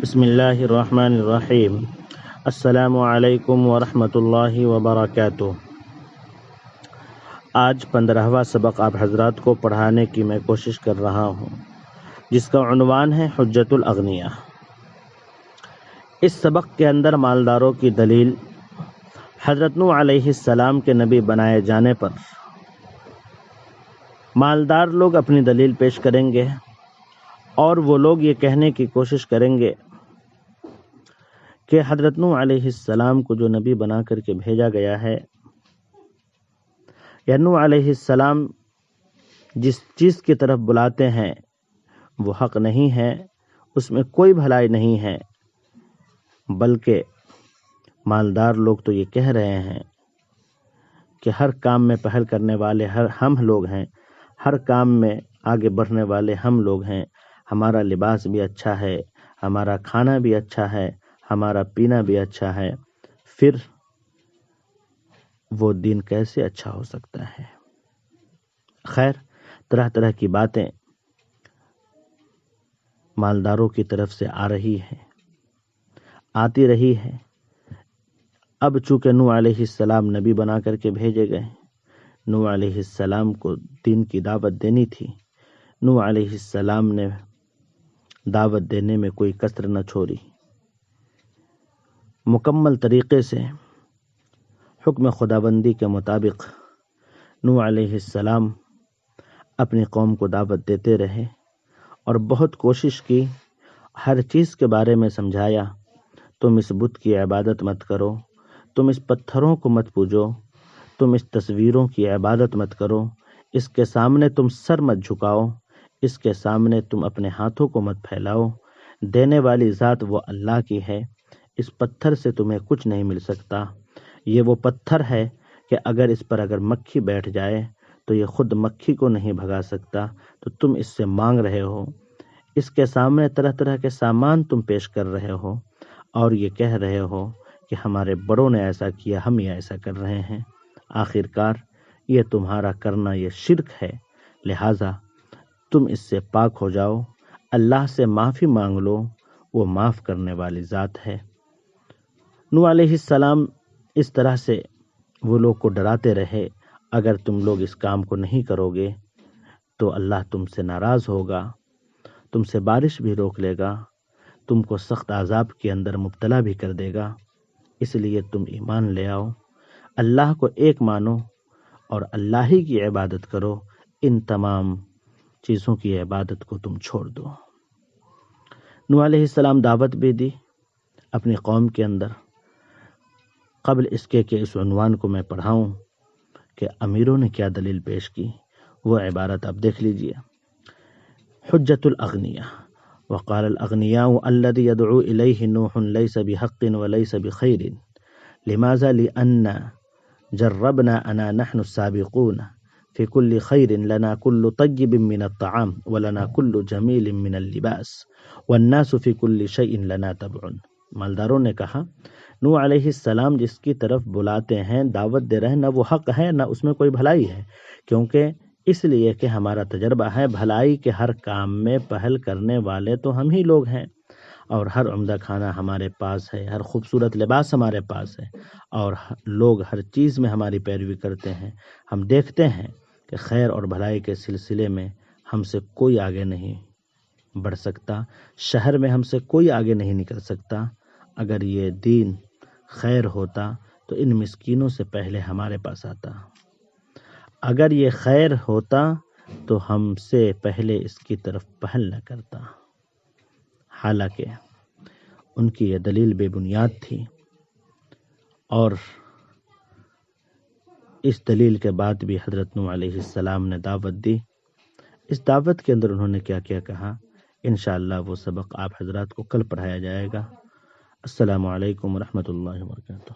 بسم اللہ الرحمن الرحیم۔ السلام علیکم ورحمۃ اللہ وبرکاتہ۔ آج 15واں سبق آپ حضرات کو پڑھانے کی میں کوشش کر رہا ہوں، جس کا عنوان ہے حجت الاغنیاء۔ اس سبق کے اندر مالداروں کی دلیل، حضرت نوح علیہ السلام کے نبی بنائے جانے پر مالدار لوگ اپنی دلیل پیش کریں گے، اور وہ لوگ یہ کہنے کی کوشش کریں گے کہ حضرت نوح علیہ السلام کو جو نبی بنا کر کے بھیجا گیا ہے، یا نوح علیہ السلام جس چیز کی طرف بلاتے ہیں وہ حق نہیں ہے، اس میں کوئی بھلائی نہیں ہے، بلکہ مالدار لوگ تو یہ کہہ رہے ہیں کہ ہر کام میں پہل کرنے والے ہم لوگ ہیں، ہر کام میں آگے بڑھنے والے ہم لوگ ہیں، ہمارا لباس بھی اچھا ہے، ہمارا کھانا بھی اچھا ہے، ہمارا پینا بھی اچھا ہے، پھر وہ دین کیسے اچھا ہو سکتا ہے؟ خیر، طرح طرح کی باتیں مالداروں کی طرف سے آتی رہی ہے۔ اب چونکہ نوح علیہ السلام نبی بنا کر کے بھیجے گئے، نوح علیہ السلام کو دین کی دعوت دینی تھی، نوح علیہ السلام نے دعوت دینے میں کوئی کسر نہ چھوڑی، مکمل طریقے سے حکم خداوندی کے مطابق نوح علیہ السلام اپنی قوم کو دعوت دیتے رہے، اور بہت کوشش کی، ہر چیز کے بارے میں سمجھایا، تم اس بت کی عبادت مت کرو، تم اس پتھروں کو مت پوجو، تم اس تصویروں کی عبادت مت کرو، اس کے سامنے تم سر مت جھکاؤ، اس کے سامنے تم اپنے ہاتھوں کو مت پھیلاؤ، دینے والی ذات وہ اللہ کی ہے، اس پتھر سے تمہیں کچھ نہیں مل سکتا، یہ وہ پتھر ہے کہ اگر اس پر مکھی بیٹھ جائے تو یہ خود مکھی کو نہیں بھگا سکتا، تو تم اس سے مانگ رہے ہو، اس کے سامنے طرح طرح کے سامان تم پیش کر رہے ہو، اور یہ کہہ رہے ہو کہ ہمارے بڑوں نے ایسا کیا، ہم یہ ایسا کر رہے ہیں۔ آخر کار یہ تمہارا کرنا یہ شرک ہے، لہٰذا تم اس سے پاک ہو جاؤ، اللہ سے معافی مانگ لو، وہ معاف کرنے والی ذات ہے۔ نوح علیہ السلام اس طرح سے وہ لوگ کو ڈراتے رہے، اگر تم لوگ اس کام کو نہیں کرو گے تو اللہ تم سے ناراض ہوگا، تم سے بارش بھی روک لے گا، تم کو سخت عذاب کے اندر مبتلا بھی کر دے گا، اس لیے تم ایمان لے آؤ، اللہ کو ایک مانو اور اللہ ہی کی عبادت کرو، ان تمام چیزوں کی عبادت کو تم چھوڑ دو۔ نوح علیہ السلام دعوت بھی دی اپنی قوم کے اندر۔ قبل اس کے کہ اس عنوان کو میں پڑھاؤں کہ امیروں نے کیا دلیل پیش کی، وہ عبارت آپ دیکھ لیجئے۔ حجت الاغنیاء وقال الاغنیاء الذي يدعو إليه نوح ليس بحق وليس بخير لماذا لأن جربنا أنا نحن السابقون في كل خير لنا كل طيب من الطعام ولنا كل جميل من اللباس والناس في كل شيء لنا تبع۔ مالداروں نے کہا نوح علیہ السلام جس کی طرف بلاتے ہیں، دعوت دے رہے ہیں، نہ وہ حق ہے نہ اس میں کوئی بھلائی ہے، کیونکہ اس لیے کہ ہمارا تجربہ ہے بھلائی کے ہر کام میں پہل کرنے والے تو ہم ہی لوگ ہیں، اور ہر عمدہ کھانا ہمارے پاس ہے، ہر خوبصورت لباس ہمارے پاس ہے، اور لوگ ہر چیز میں ہماری پیروی کرتے ہیں۔ ہم دیکھتے ہیں کہ خیر اور بھلائی کے سلسلے میں ہم سے کوئی آگے نہیں بڑھ سکتا، شہر میں ہم سے کوئی آگے نہیں نکل سکتا۔ اگر یہ دین خیر ہوتا تو ان مسکینوں سے پہلے ہمارے پاس آتا، اگر یہ خیر ہوتا تو ہم سے پہلے اس کی طرف پہل نہ کرتا۔ حالانکہ ان کی یہ دلیل بے بنیاد تھی، اور اس دلیل کے بعد بھی حضرت نوح علیہ السلام نے دعوت دی۔ اس دعوت کے اندر انہوں نے کیا کیا کہا، انشاءاللہ وہ سبق آپ حضرات کو کل پڑھایا جائے گا۔ السلام علیکم ورحمۃ اللہ وبرکاتہ۔